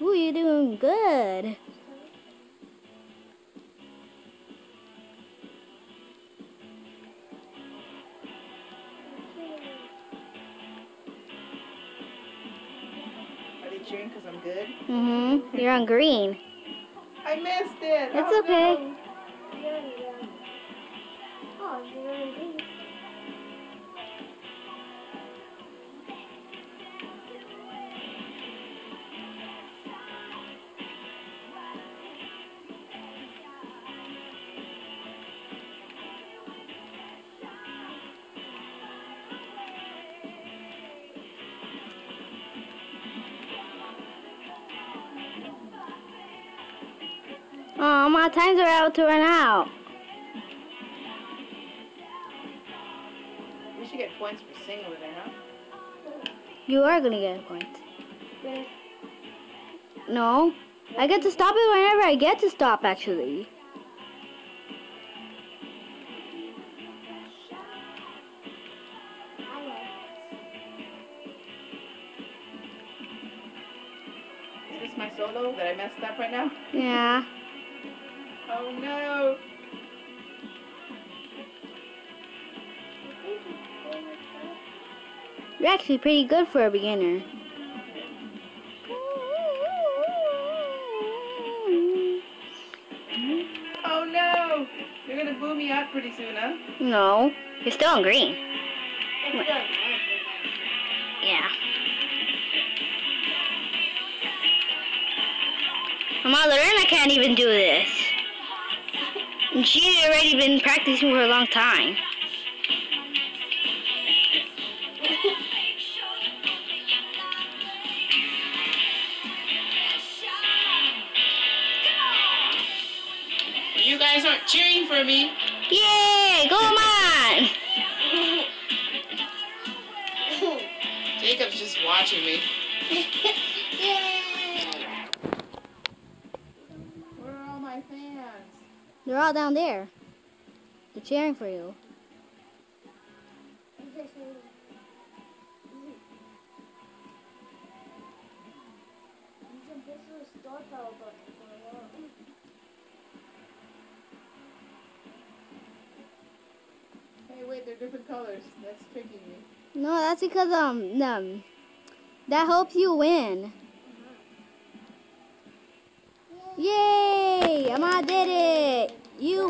Ooh, you're doing good. Are they cheering because I'm good? Mm-hmm. You're on green. I missed it. It's Oh, okay. No. Oh, my times are out to run out. We should get points for singing over there, huh? You are gonna get a point. No, I get to stop it whenever I get to stop, actually. Is this my solo that I messed up right now? Yeah. Oh no! You're actually pretty good for a beginner. Oh no! You're gonna boo me out pretty soon, huh? No, you're still on green. Yeah. Mama Lorena can't even do this. And she's already been practicing for a long time. You guys aren't cheering for me. Yay! Go on! Jacob's just watching me. Where are all my fans? They're all down there. They're cheering for you. Hey, wait, they're different colors. That's tricking me. No, that's because that helps you win. Yay! Mama did it. You